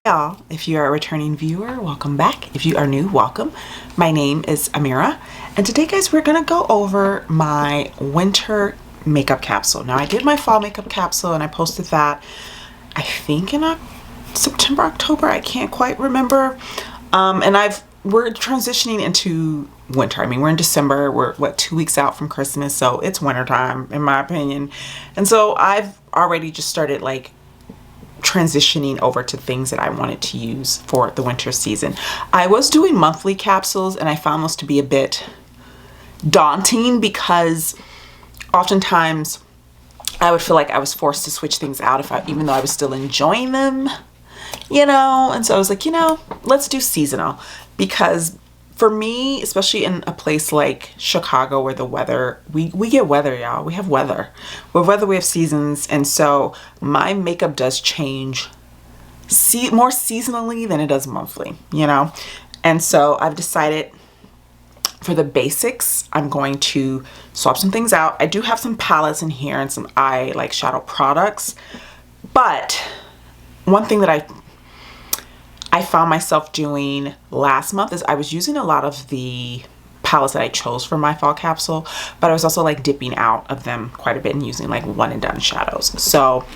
Y'all, if you are a returning viewer, welcome back. If you are new, welcome. My name is Amira, and today, guys, we're gonna go over my winter makeup capsule. Now, I did my fall makeup capsule, and I posted that, I think in September, October, I can't quite remember. We're transitioning into winter. I mean, we're in December, we're 2 weeks out from Christmas, so it's winter time, in my opinion. And so I've already just started like transitioning over to things that I wanted to use for the winter season. I was doing monthly capsules, and I found those to be a bit daunting because oftentimes I would feel like I was forced to switch things out even though I was still enjoying them, and so I was like, let's do seasonal, because for me, especially in a place like Chicago where the weather, we get weather, y'all. We have weather. With weather, we have seasons. And so my makeup does change more seasonally than it does monthly, And so I've decided for the basics, I'm going to swap some things out. I do have some palettes in here and some shadow products. But one thing that I found myself doing last month is I was using a lot of the palettes that I chose for my fall capsule, but I was also like dipping out of them quite a bit and using like one and done shadows. So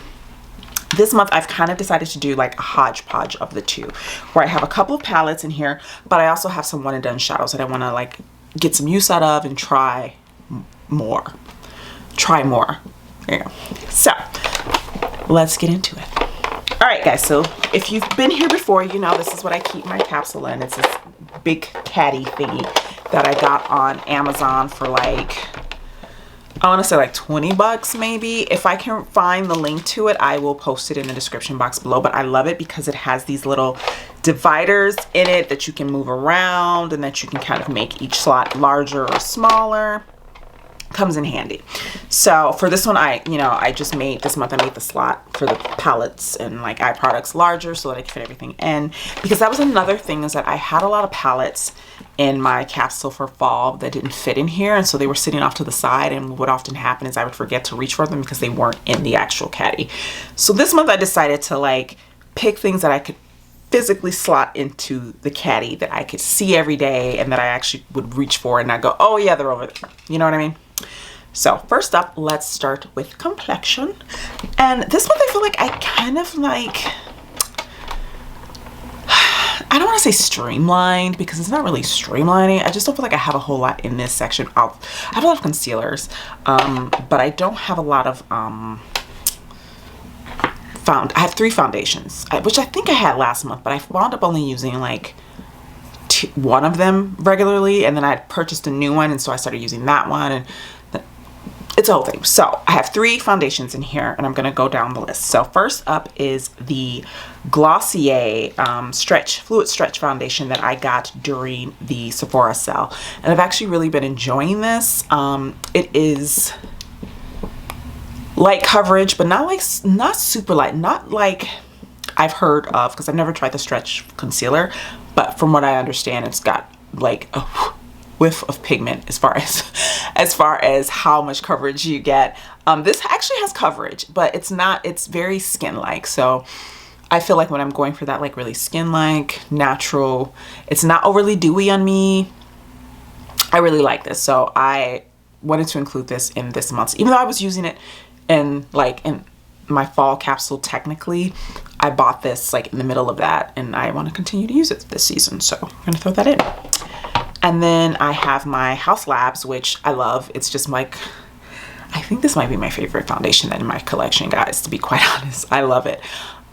this month I've kind of decided to do like a hodgepodge of the two, where I have a couple of palettes in here, but I also have some one and done shadows that I want to like get some use out of and try more. There you go. So let's get into it. All right, guys, so if you've been here before, this is what I keep my capsule in. It's this big caddy thingy that I got on Amazon for like, I want to say like 20 bucks maybe. If I can find the link to it, I will post it in the description box below. But I love it because it has these little dividers in it that you can move around and that you can kind of make each slot larger or smaller. Comes in handy. So for this one, this month I made the slot for the palettes and like eye products larger so that I could fit everything in, because that was another thing, is that I had a lot of palettes in my capsule for fall that didn't fit in here, and so they were sitting off to the side, and what would often happen is I would forget to reach for them because they weren't in the actual caddy. So this month I decided to like pick things that I could physically slot into the caddy that I could see every day and that I actually would reach for and not go, oh yeah, they're over there. You know what I mean? So first up, let's start with complexion. And this month I feel like I kind of like, I don't want to say streamlined because it's not really streamlining. I just don't feel like I have a whole lot in this section. I have a lot of concealers, but I don't have a lot of, I have 3 foundations, which I think I had last month, but I wound up only using like one of them regularly, and then I purchased a new one, and so I started using that one, and it's a whole thing. So I have 3 foundations in here, and I'm going to go down the list. So first up is the Glossier Fluid Stretch Foundation that I got during the Sephora sale. And I've actually really been enjoying this. It is light coverage, but not super light. Not like I've heard of, because I've never tried the stretch concealer. But from what I understand, it's got like a whiff of pigment as far as how much coverage you get. This actually has coverage, but it's very skin-like. So I feel like when I'm going for that like really skin-like, natural, it's not overly dewy on me. I really like this. So I wanted to include this in this month. Even though I was using it in my fall capsule, technically, I bought this like in the middle of that, and I want to continue to use it this season. So I'm going to throw that in. And then I have my House Labs, which I love. It's just like, I think this might be my favorite foundation in my collection, guys, to be quite honest. I love it.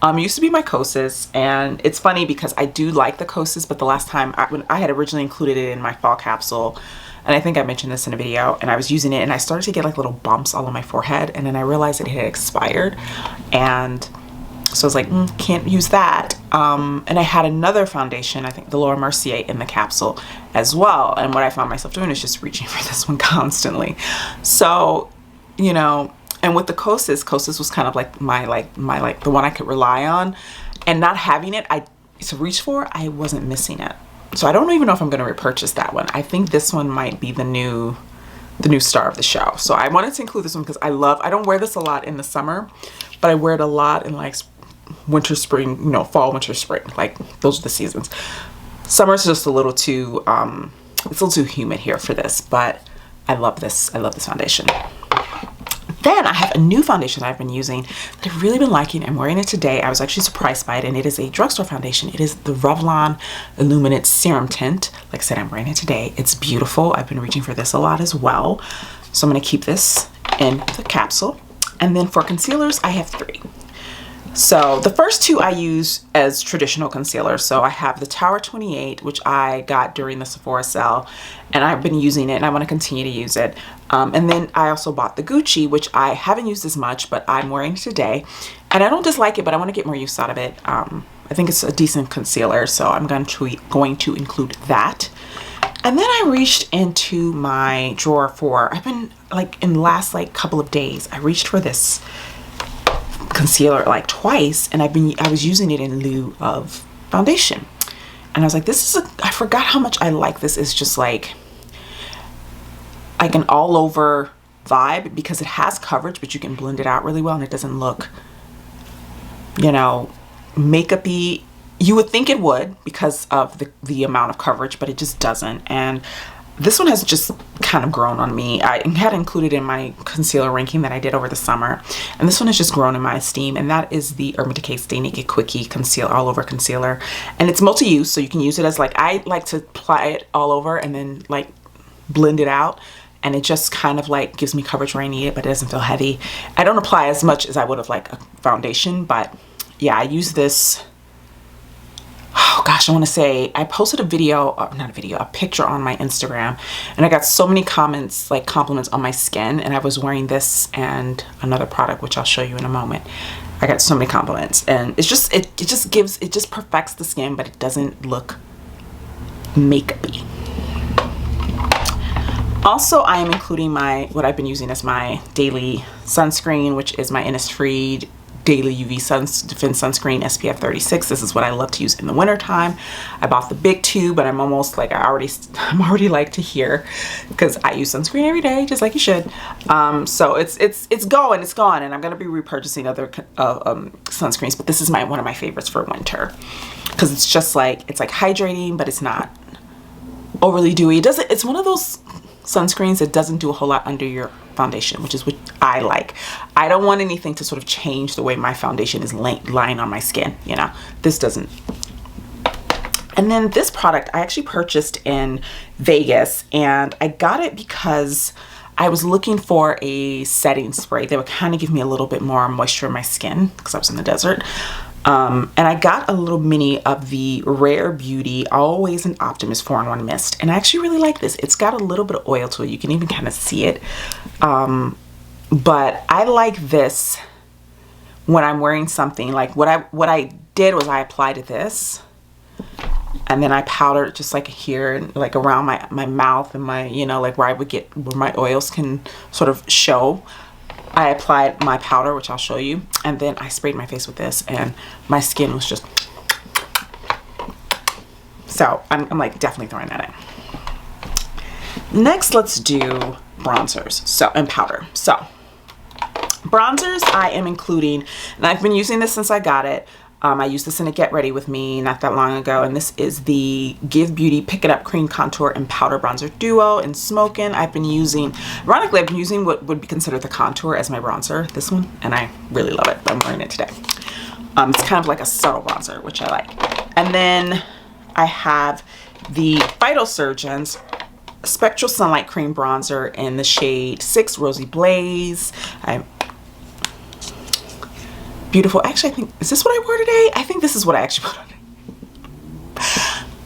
It used to be my Kosas, and it's funny because I do like the Kosas, but the last time when I had originally included it in my fall capsule, and I think I mentioned this in a video, and I was using it and I started to get like little bumps all on my forehead, and then I realized it had expired, and so I was like, can't use that. And I had another foundation, I think the Laura Mercier, in the capsule as well. And what I found myself doing is just reaching for this one constantly. So, and with the Kosas was kind of like my the one I could rely on, and not having it to reach for, I wasn't missing it. So I don't even know if I'm going to repurchase that one. I think this one might be the new star of the show. So I wanted to include this one because I don't wear this a lot in the summer, but I wear it a lot in like winter, spring, you know, fall, winter, spring. Like those are the seasons. Summer's just a little too, it's a little too humid here for this, but I love this. I love this foundation. Then I have a new foundation that I've been using that I've really been liking. I'm wearing it today. I was actually surprised by it, and it is a drugstore foundation. It is the Revlon Illuminate Serum Tint. Like I said, I'm wearing it today. It's beautiful. I've been reaching for this a lot as well. So I'm going to keep this in the capsule. And then for concealers, I have 3. So the first 2 I use as traditional concealer. So I have the Tower 28, which I got during the Sephora sale, and I've been using it and I want to continue to use it. And then I also bought the Gucci, which I haven't used as much, but I'm wearing it today. And I don't dislike it, but I want to get more use out of it. I think it's a decent concealer, so I'm going to include that. And then I reached into my drawer for, I've been like in the last like couple of days, I reached for this concealer like twice, and I was using it in lieu of foundation, and I was like, this is I forgot how much I like this. It's just like an all over vibe because it has coverage, but you can blend it out really well and it doesn't look, you know, makeup-y. You would think it would because of the amount of coverage, but it just doesn't. And this one has just kind of grown on me. I had included in my concealer ranking that I did over the summer, and this one has just grown in my esteem, and that is the Urban Decay Stay Naked Quickie Conceal All Over Concealer. And it's multi-use, so you can use it as like, I like to apply it all over and then like blend it out, and it just kind of like gives me coverage where I need it, but it doesn't feel heavy. I don't apply as much as I would have like a foundation, but yeah, I use this. Oh gosh, I want to say I posted a video, not a video, a picture on my Instagram, and I got so many comments, like compliments on my skin, and I was wearing this and another product, which I'll show you in a moment. I got so many compliments, and it's just, it just perfects the skin, but it doesn't look makeup-y. Also, I am including what I've been using as my daily sunscreen, which is my Innisfree Daily UV Defense Sunscreen SPF 36. This is what I love to use in the winter time. I bought the big tube, but I'm almost like, I'm already like to here because I use sunscreen every day, just like you should. So it's gone, and I'm gonna be repurchasing other sunscreens, but this is one of my favorites for winter because it's just like, it's like hydrating, but it's not overly dewy. It's one of those sunscreens that doesn't do a whole lot under your foundation, which is what I like. I don't want anything to sort of change the way my foundation is lying on my skin, you know. This doesn't. And then this product I actually purchased in Vegas, and I got it because I was looking for a setting spray that would kind of give me a little bit more moisture in my skin because I was in the desert. And I got a little mini of the Rare Beauty Always an Optimist 4-in-1 Mist, and I actually really like this. It's got a little bit of oil to it. You can even kind of see it. But I like this when I'm wearing something. Like what I did was I applied this, and then I powdered just like here, like around my mouth and my, you know, like where my oils can sort of show. I applied my powder, which I'll show you, and then I sprayed my face with this, and my skin was just, so I'm like definitely throwing that in. Next, let's do bronzers, and powder. So bronzers I am including, and I've been using this since I got it. I used this in a Get Ready With Me not that long ago, and this is the Give Beauty Pick It Up Cream Contour and Powder Bronzer Duo in Smokin'. I've been using, ironically, I've been using what would be considered the contour as my bronzer, this one, and I really love it. I'm wearing it today. It's kind of like a subtle bronzer, which I like. And then I have the Vital Surgeons Spectral Sunlight Cream Bronzer in the shade 6 Rosy Blaze. Beautiful. Actually, I think, is this what I wore today? I think this is what I actually put on.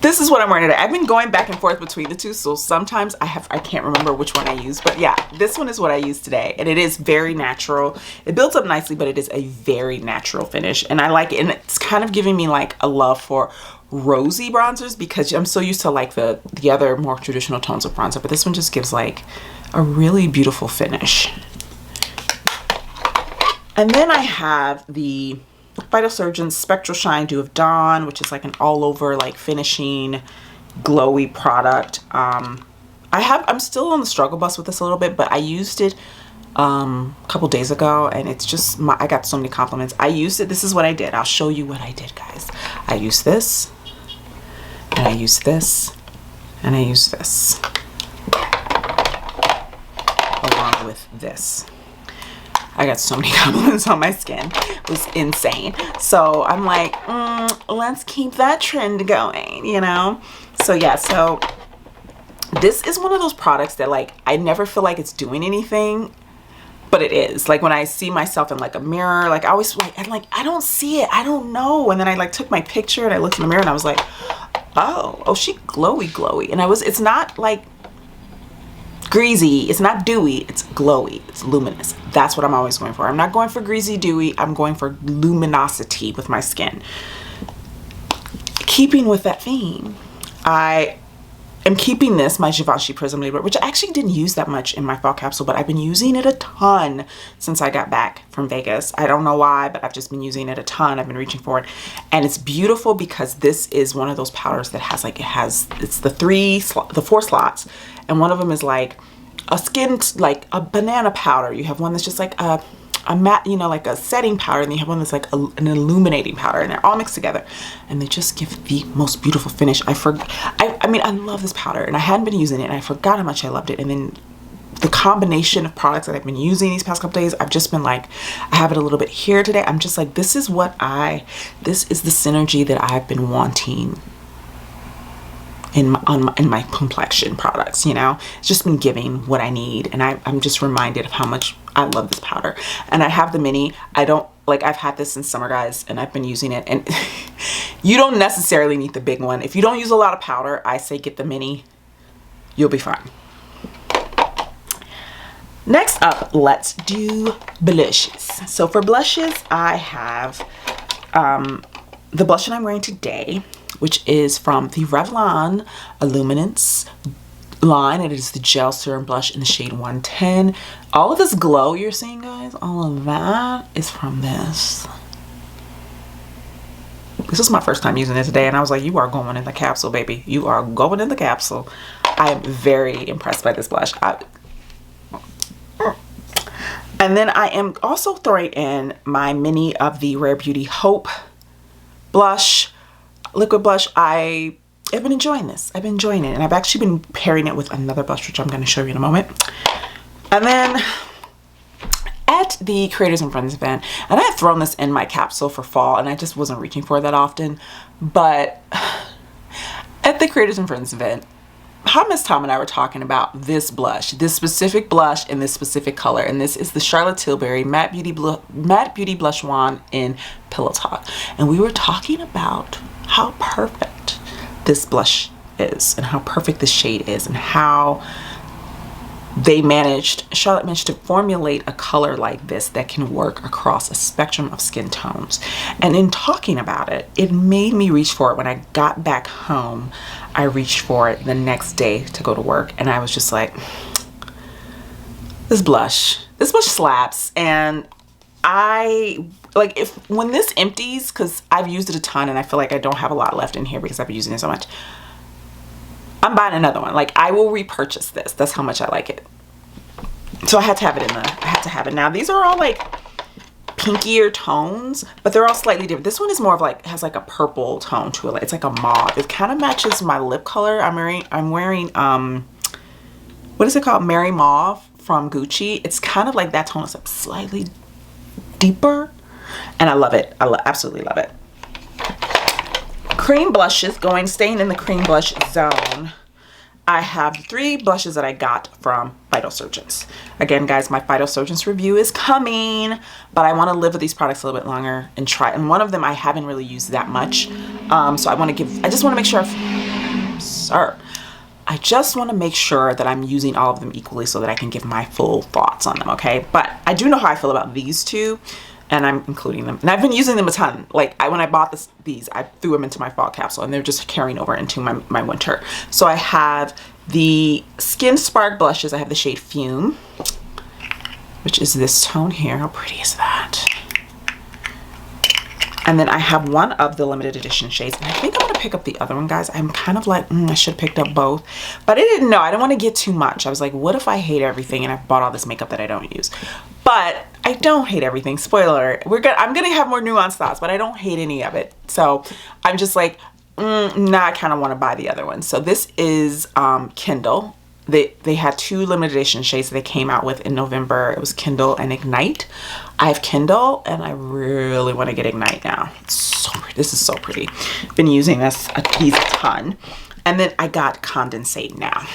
This is what I'm wearing today. I've been going back and forth between the two, so sometimes I can't remember which one I use, but yeah, this one is what I use today, and it is very natural. It builds up nicely, but it is a very natural finish, and I like it, and it's kind of giving me like a love for rosy bronzers because I'm so used to like the other more traditional tones of bronzer, but this one just gives like a really beautiful finish. And then I have the Vital Surgeons Spectral Shine Dew of Dawn, which is like an all over like finishing glowy product. I'm still on the struggle bus with this a little bit, but I used it a couple days ago, and it's just I got so many compliments. I used it. This is what I did. I'll show you what I did, guys. I used this, and I used this, and I used this along with this. I got so many compliments on my skin. It was insane. So I'm like, let's keep that trend going, you know? So yeah, so this is one of those products that like, I never feel like it's doing anything, but it is. Like when I see myself in like a mirror, like I always like, I don't see it. I don't know. And then I like took my picture and I looked in the mirror and I was like, oh, she glowy. And it's not like greasy, it's not dewy, it's glowy, it's luminous. That's what I'm always going for. I'm not going for greasy, dewy, I'm going for luminosity with my skin. Keeping with that theme, I am keeping this, my Givenchy Prism Label, which I actually didn't use that much in my fall capsule, but I've been using it a ton since I got back from Vegas. I don't know why, but I've just been using it a ton. I've been reaching for it. And it's beautiful because this is one of those powders that has like, it's the 4 slots. And one of them is like a skin, like a banana powder. You have one that's just like a matte, you know, like a setting powder, and you have one that's like an illuminating powder, and they're all mixed together and they just give the most beautiful finish. I mean, I love this powder, and I hadn't been using it, and I forgot how much I loved it. And then the combination of products that I've been using these past couple days, I've just been like, I have it a little bit here today. I'm just like, this is the synergy that I've been wanting in my complexion products, you know. It's just been giving what I need, and I'm just reminded of how much I love this powder. And I have the mini. I've had this in summer, guys, and I've been using it, and you don't necessarily need the big one. If you don't use a lot of powder, I say get the mini. You'll be fine. Next up, let's do blushes. So for blushes, I have the blush that I'm wearing today, which is from the Revlon Illuminance line. It is the Gel Serum Blush in the shade 110. All of this glow you're seeing, guys, all of that is from this. This is my first time using it today, and I was like, you are going in the capsule, baby. You are going in the capsule. I am very impressed by this blush. And then I am also throwing in my mini of the Rare Beauty Hope blush, liquid blush. I have been enjoying this. I've been enjoying it, and I've actually been pairing it with another blush, which I'm going to show you in a moment. And then at the Creators and Friends event, and I had thrown this in my capsule for fall, and I just wasn't reaching for it that often, but at the Creators and Friends event, Miss Tom and I were talking about this blush, this specific blush in this specific color, and this is the Charlotte Tilbury Matte Beauty Blush Wand in Pillow Talk. And we were talking about how perfect this blush is, and how perfect this shade is, and how Charlotte managed to formulate a color like this that can work across a spectrum of skin tones. And in talking about it, it made me reach for it. When I got back home, I reached for it the next day to go to work, and I was just like, this blush slaps. And when this empties, because I've used it a ton and I feel like I don't have a lot left in here because I've been using it so much, I'm buying another one. Like, I will repurchase this. That's how much I like it. So I had to have it I had to have it. Now, these are all like pinkier tones, but they're all slightly different. This one is more of like, has like a purple tone to it. It's like a mauve. It kind of matches my lip color. I'm wearing what is it called? Mary Mauve from Gucci. It's kind of like that tone. It's like slightly deeper, and I love it. I absolutely love it. Cream blushes, staying in the cream blush zone. I have 3 blushes that I got from Phytosurgeons. Again, guys, my Phytosurgeons review is coming, but I want to live with these products a little bit longer and try. And one of them I haven't really used that much, so I just want to make sure. I just want to make sure that I'm using all of them equally so that I can give my full thoughts on them. Okay, but I do know how I feel about these 2. And I'm including them. And I've been using them a ton. Like, when I bought these, I threw them into my fall capsule, and they're just carrying over into my winter. So I have the Skin Spark blushes. I have the shade Fume, which is this tone here. How pretty is that? And then I have one of the limited edition shades. And I think I'm going to pick up the other one, guys. I'm kind of like, I should have picked up both. But I didn't know. I didn't want to get too much. I was like, what if I hate everything and I bought all this makeup that I don't use? But I don't hate everything. Spoiler alert. I'm going to have more nuanced thoughts, but I don't hate any of it. So I'm just like, nah, I kind of want to buy the other one. So this is Kindle. They had 2 limited edition shades that they came out with in November. It was Kindle and Ignite. I have Kindle and I really want to get Ignite now. It's so pretty. This is so pretty. Been using these a ton. And then I got Condensate now.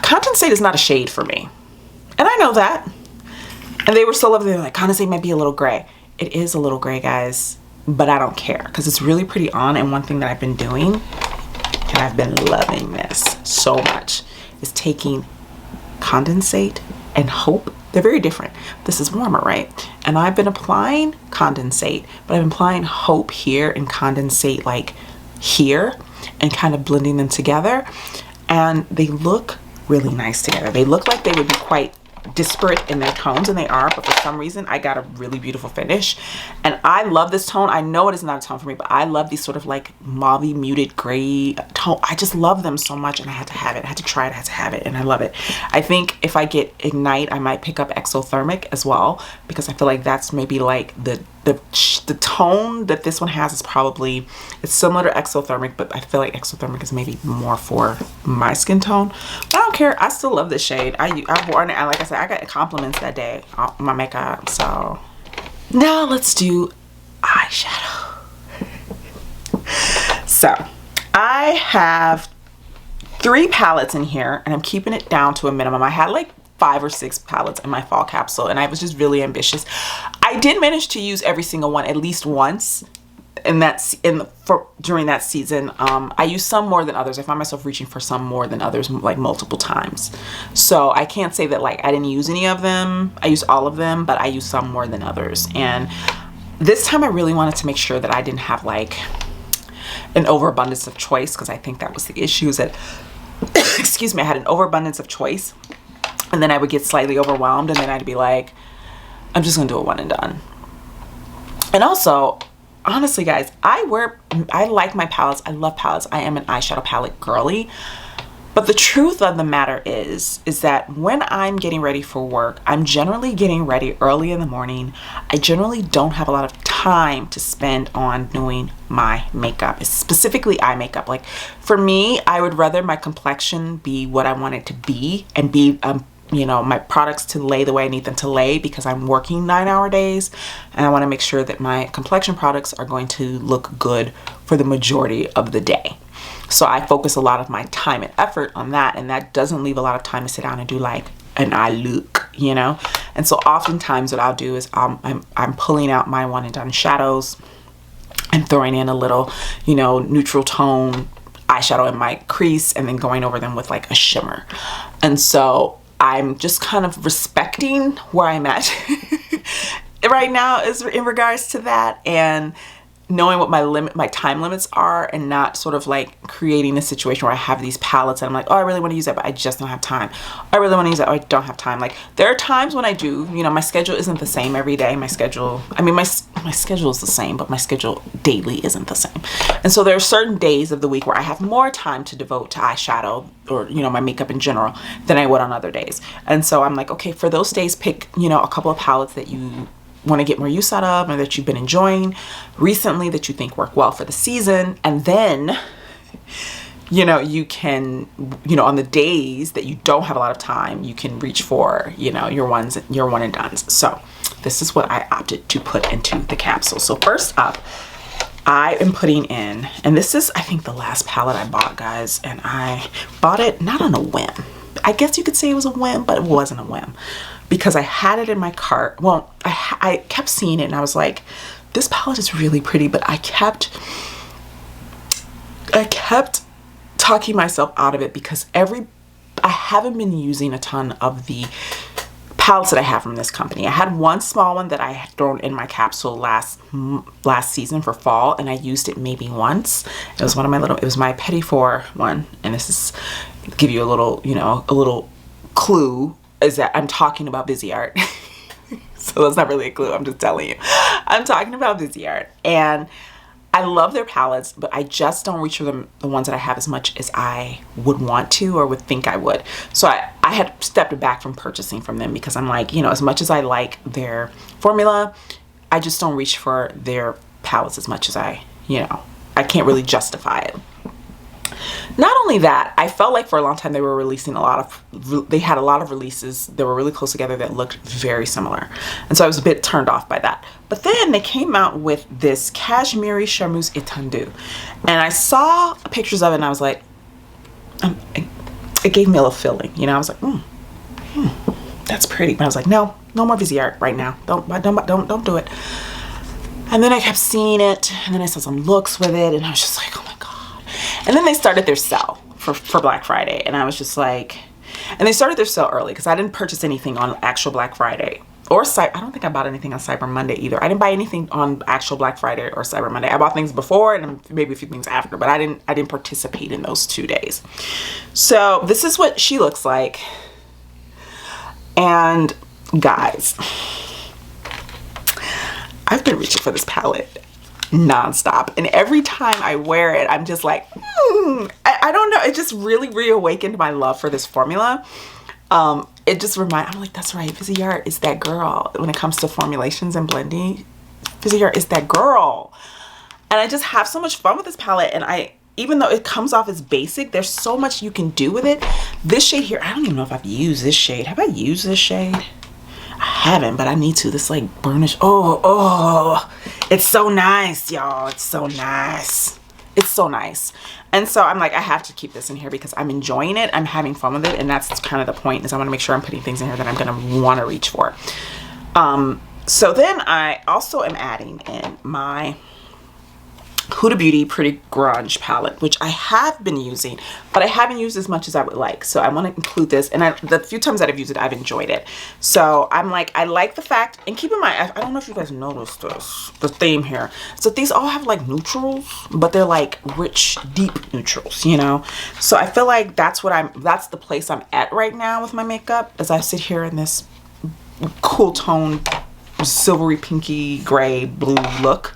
Condensate is not a shade for me. And I know that. And they were so lovely. They're like, Condensate might be a little gray. It is a little gray, guys. But I don't care because it's really pretty on. And one thing that I've been doing, and I've been loving this so much, is taking Condensate and Hope. They're very different. This is warmer, right? And I've been applying Condensate, but I've been applying Hope here and Condensate like here and kind of blending them together. And they look really nice together. They look like they would be quite disparate in their tones, and they are, but for some reason I got a really beautiful finish. And I love this tone. I know it is not a tone for me, but I love these sort of like mauve muted gray tone. I just love them so much, and I had to have it. I had to try it. I had to have it, and I love it. I think if I get Ignite, I might pick up Exothermic as well, because I feel like that's maybe like the tone that this one has is probably, it's similar to Exothermic, but I feel like Exothermic is maybe more for my skin tone. But I don't care. I still love this shade. I've worn it, and like I said, I got compliments that day on my makeup. So now let's do eyeshadow. So I have 3 palettes in here, and I'm keeping it down to a minimum. I had like 5 or 6 palettes in my fall capsule, and I was just really ambitious. I did manage to use every single one at least once during that season. I used some more than others. I found myself reaching for some more than others, like multiple times. So I can't say that like I didn't use any of them. I used all of them, but I used some more than others. And this time I really wanted to make sure that I didn't have like an overabundance of choice, because I think that was the issue, is that excuse me, I had an overabundance of choice, and then I would get slightly overwhelmed, and then I'd be like, I'm just gonna do a one and done. And also, honestly guys, I like my palettes. I love palettes. I am an eyeshadow palette girly. But the truth of the matter is that when I'm getting ready for work, I'm generally getting ready early in the morning. I generally don't have a lot of time to spend on doing my makeup, specifically eye makeup. Like for me, I would rather my complexion be what I want it to be, and be you know, my products to lay the way I need them to lay, because I'm working 9-hour days, and I want to make sure that my complexion products are going to look good for the majority of the day. So I focus a lot of my time and effort on that, and that doesn't leave a lot of time to sit down and do like an eye look, you know. And so oftentimes what I'll do is I'm pulling out my one and done shadows and throwing in a little, you know, neutral tone eyeshadow in my crease, and then going over them with like a shimmer. And so I'm just kind of respecting where I'm at right now is in regards to that, and knowing what my time limits are, and not sort of like creating a situation where I have these palettes and I'm like, oh, I really want to use that, but I just don't have time. I really want to use that, oh, I don't have time. Like there are times when I do, you know, my schedule isn't the same every day. My schedule, I mean, my schedule is the same, but my schedule daily isn't the same. And so there are certain days of the week where I have more time to devote to eyeshadow, or, you know, my makeup in general, than I would on other days. And so I'm like, okay, for those days, pick, you know, a couple of palettes that you want to get more use out of, or that you've been enjoying recently, that you think work well for the season. And then, you know, you can, you know, on the days that you don't have a lot of time, you can reach for, you know, your one and dones. So this is what I opted to put into the capsule. So first up, I am putting in, and this is, I think, the last palette I bought, guys, and I bought it not on a whim. I guess you could say it was a whim, but it wasn't a whim, because I had it in my cart. Well, I kept seeing it, and I was like, this palette is really pretty, but I kept talking myself out of it, because I haven't been using a ton of the palettes that I have from this company. I had one small one that I had thrown in my capsule last season for fall, and I used it maybe once. It was it was my Petit Four one, and this is give you a little, you know, a little clue, is that I'm talking about Busy Art. So that's not really a clue, I'm just telling you. I'm talking about Viseart, and I love their palettes, but I just don't reach for them, the ones that I have, as much as I would want to or would think I would. So I had stepped back from purchasing from them because I'm like, you know, as much as I like their formula, I just don't reach for their palettes as much as I can't really justify it. Not only that, I felt like for a long time they were releasing they had a lot of releases that were really close together that looked very similar. And so I was a bit turned off by that. But then they came out with this Cashmere Charmeuse Étendue. And I saw pictures of it and I was like, it gave me a little feeling, you know. I was like, that's pretty. But I was like, no more Viseart right now. Don't do it. And then I kept seeing it, and then I saw some looks with it, and I was just like, oh my God. And then they started their sale for Black Friday, and I was just like, and they started their sale early because I didn't purchase anything on actual Black Friday or I don't think I bought anything on Cyber Monday either. I didn't buy anything on actual Black Friday or Cyber Monday. I bought things before and maybe a few things after, but I didn't participate in those 2 days. So this is what she looks like. And guys, I've been reaching for this palette nonstop, and every time I wear it, I'm just like, I don't know. It just really reawakened my love for this formula. It just I'm like, that's right, Viseart is that girl when it comes to formulations and blending. Viseart is that girl, and I just have so much fun with this palette. And even though it comes off as basic, there's so much you can do with it. This shade here, I don't even know if I've used this shade. Have I used this shade? I haven't, but I need to. This like burnish. Oh, it's so nice, y'all. It's so nice. It's so nice. And so I'm like, I have to keep this in here because I'm enjoying it. I'm having fun with it. And that's kind of the point, is I want to make sure I'm putting things in here that I'm going to want to reach for. So then I also am adding in my Huda Beauty Pretty Grunge palette, which I have been using, but I haven't used as much as I would like. So I want to include this, and the few times that I've used it, I've enjoyed it. So I'm like, I like the fact, and keep in mind, I don't know if you guys noticed this, the theme here. So these all have like neutrals, but they're like rich, deep neutrals, you know? So I feel like that's the place I'm at right now with my makeup, as I sit here in this cool tone, silvery, pinky, gray, blue look.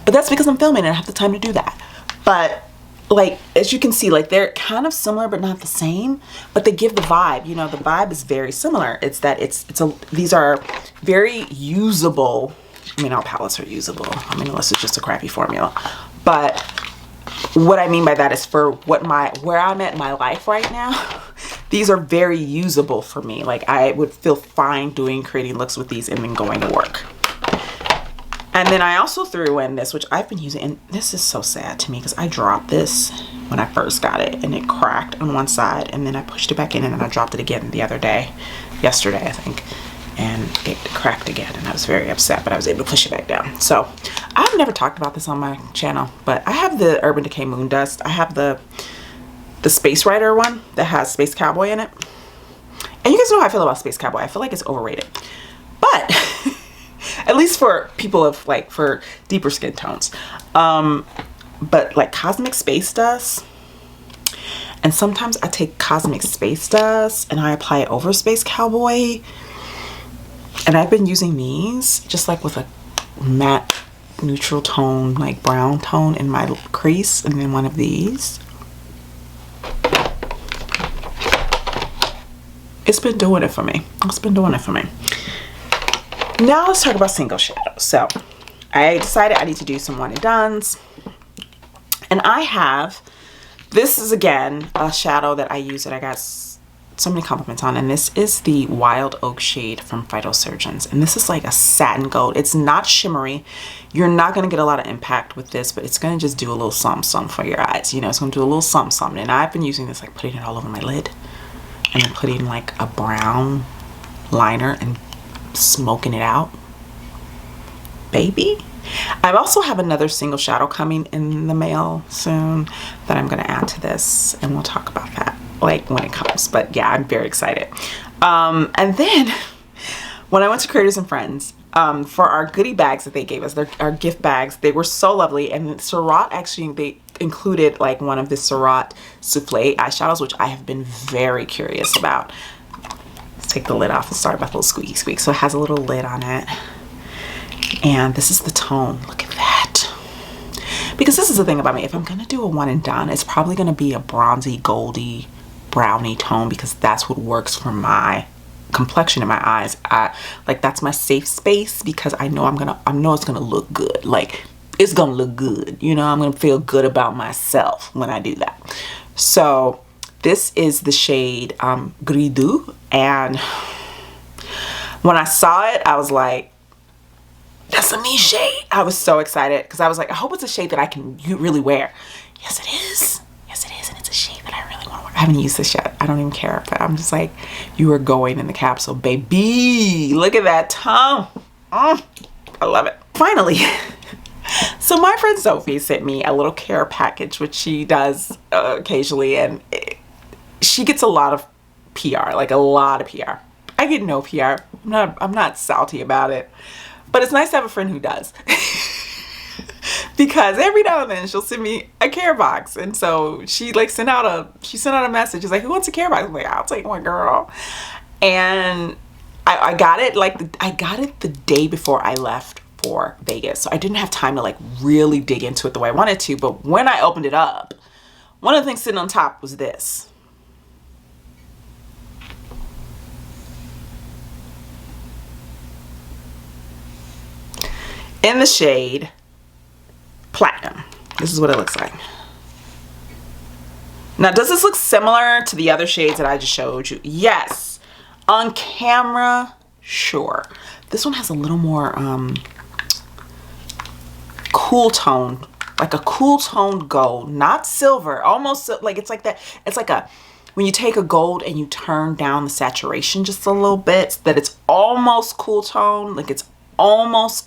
But that's because I'm filming and I have the time to do that. But like, as you can see, like they're kind of similar but not the same, but they give the vibe, you know. The vibe is very similar. It's that these are very usable. I mean, all palettes are usable, I mean, unless it's just a crappy formula. But what I mean by that is, for where I'm at in my life right now, these are very usable for me. Like, I would feel fine creating looks with these and then going to work. And then I also threw in this, which I've been using, and this is so sad to me because I dropped this when I first got it and it cracked on one side, and then I pushed it back in and then I dropped it again yesterday I think, and it cracked again, and I was very upset, but I was able to push it back down. So I've never talked about this on my channel, but I have the Urban Decay Moon Dust. I have the Space Rider one that has Space Cowboy in it, and you guys know how I feel about Space Cowboy. I feel like it's overrated, but at least for people of like, for deeper skin tones. But like Cosmic Space Dust, and sometimes I take Cosmic Space Dust and I apply it over Space Cowboy, and I've been using these just like with a matte neutral tone, like brown tone in my crease, and then one of these. It's been doing it for me. It's been doing it for me. Now let's talk about single shadows. So I decided I need to do some one and dones, and I have, this is again a shadow that I use that I got so many compliments on, and this is the Wild Oak shade from Phytosurgeons, and this is like a satin gold. It's not shimmery. You're not going to get a lot of impact with this, but it's going to just do a little something for your eyes, you know. It's going to do a little something. And I've been using this, like putting it all over my lid, and then putting like a brown liner and smoking it out, baby. I also have another single shadow coming in the mail soon that I'm going to add to this, and we'll talk about that like when it comes. But yeah, I'm very excited. And then when I went to Creators and Friends, for our goodie bags that they gave us, our gift bags, they were so lovely. And Surratt, actually, they included like one of the Surratt Soufflé eyeshadows, which I have been very curious about. Take the lid off and start with a little squeaky squeak. So it has a little lid on it, And this is the tone. Look at that. Because this is the thing about me. If I'm going to do a one and done, it's probably going to be a bronzy, goldy, brownie tone, because that's what works for my complexion in my eyes. Like, that's my safe space, because I know it's gonna look good. Like, it's gonna look good, you know. I'm gonna feel good about myself when I do that. So this is the shade Gris Doux, and when I saw it, I was like, that's a me shade. I was so excited, because I was like, I hope it's a shade that I can really wear. Yes, it is. Yes, it is. And it's a shade that I really want to wear. I haven't used this yet. I don't even care. But I'm just like, you are going in the capsule, baby. Look at that tone. I love it. Finally. So my friend Sophie sent me a little care package, which she does occasionally. And she gets a lot of PR, like a lot of PR. I get no PR. I'm not salty about it. But it's nice to have a friend who does. Because every now and then she'll send me a care box, and so she sent out a message. She's like, who wants a care box? I'm like, I'll take one, girl. And I got it I got it the day before I left for Vegas, so I didn't have time to really dig into it the way I wanted to. But when I opened it up, one of the things sitting on top was this. In the shade Platinum. This is what it looks like. Now, does this look similar to the other shades that I just showed you? Yes. On camera, sure. This one has a little more cool tone, like a cool toned gold, not silver, almost like it's like that. It's like when you take a gold and you turn down the saturation just a little bit, so that it's almost cool tone, like it's almost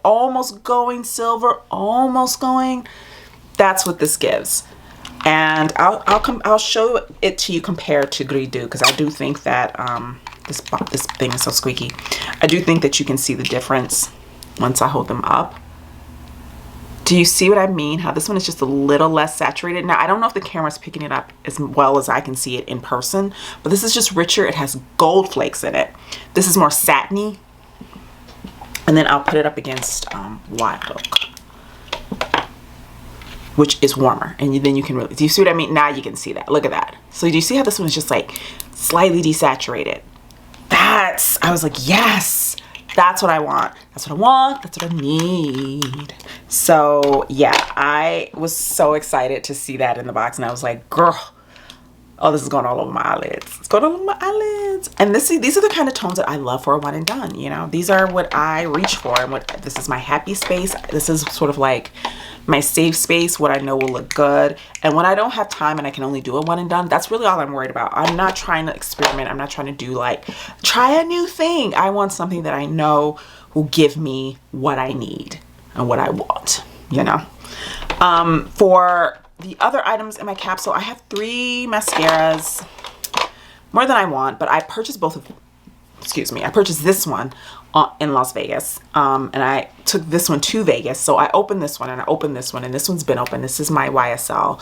almost going silver, almost going. That's what this gives. And I'll show it to you compared to Gris Doux, because I do think that this thing is so squeaky. I do think that you can see the difference once I hold them up. Do you see what I mean? How this one is just a little less saturated. Now, I don't know if the camera's picking it up as well as I can see it in person, but this is just richer. It has gold flakes in it. This is more satiny. And then I'll put it up against Wild Oak, which is warmer. And then you can really, do you see what I mean? Now you can see that. Look at that. So do you see how this one is just like slightly desaturated? I was like, yes, that's what I want. That's what I want. That's what I need. So yeah, I was so excited to see that in the box. And I was like, girl, oh, this is going all over my eyelids. It's going all over my eyelids. And these are the kind of tones that I love for a one and done, you know. These are what I reach for, and this is my happy space. This is sort of like my safe space, what I know will look good. And when I don't have time and I can only do a one and done, that's really all I'm worried about. I'm not trying to experiment. I'm not trying to do try a new thing. I want something that I know will give me what I need and what I want, you know. For the other items in my capsule, I have 3 mascaras, more than I want, but I purchased I purchased this one in Las Vegas, and I took this one to Vegas. So I opened this one and I opened this one, and this one's been open. This is my YSL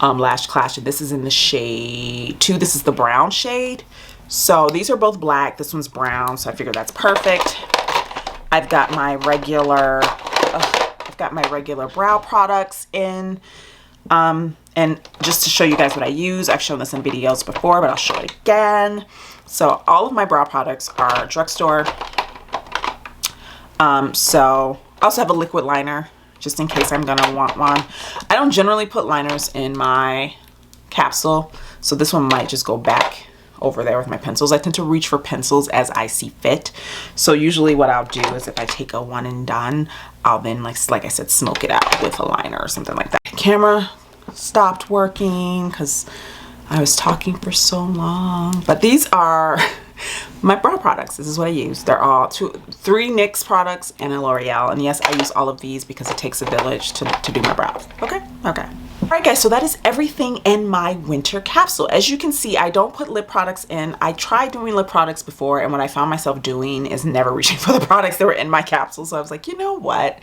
Lash Clash, and this is in the shade 2. This is the brown shade. So these are both black. This one's brown, so I figured that's perfect. I've got my regular brow products in. And just to show you guys what I use, I've shown this in videos before, but I'll show it again. So all of my brow products are drugstore. So I also have a liquid liner just in case I'm gonna want one. I don't generally put liners in my capsule, so this one might just go back over there with my pencils. I tend to reach for pencils as I see fit. So usually what I'll do is if I take a one and done, I'll then like I said, smoke it out with a liner or something like that. Camera stopped working because I was talking for so long. But these are my brow products. This is what I use. They're all 3 NYX products and a L'Oreal. And yes, I use all of these because it takes a village to do my brows. Okay? Okay. Alright guys, so that is everything in my winter capsule. As you can see, I don't put lip products in. I tried doing lip products before, and what I found myself doing is never reaching for the products that were in my capsule. So I was like, you know what?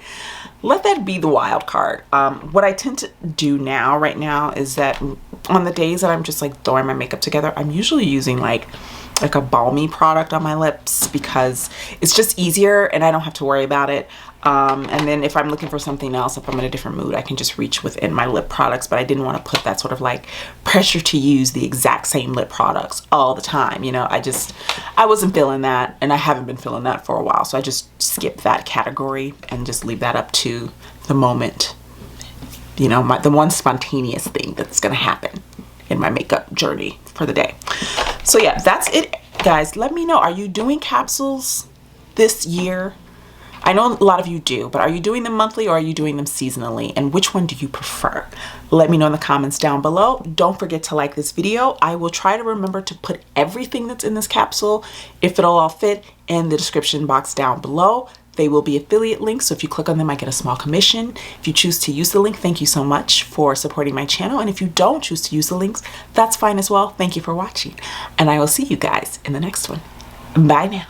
Let that be the wild card. What I tend to do right now is that on the days that I'm just like throwing my makeup together, I'm usually using like like a balmy product on my lips because it's just easier and I don't have to worry about it. And then if I'm looking for something else, if I'm in a different mood, I can just reach within my lip products. But I didn't want to put that sort of like pressure to use the exact same lip products all the time. You know, I wasn't feeling that, and I haven't been feeling that for a while. So I just skipped that category and just leave that up to the moment. You know, the one spontaneous thing that's going to happen in my makeup journey for the day. So yeah, that's it, guys. Let me know, are you doing capsules this year? I know a lot of you do, but are you doing them monthly or are you doing them seasonally? And which one do you prefer? Let me know in the comments down below. Don't forget to like this video. I will try to remember to put everything that's in this capsule, if it'll all fit, in the description box down below. They will be affiliate links, so if you click on them, I get a small commission. If you choose to use the link, thank you so much for supporting my channel. And if you don't choose to use the links, that's fine as well. Thank you for watching. And I will see you guys in the next one. Bye now.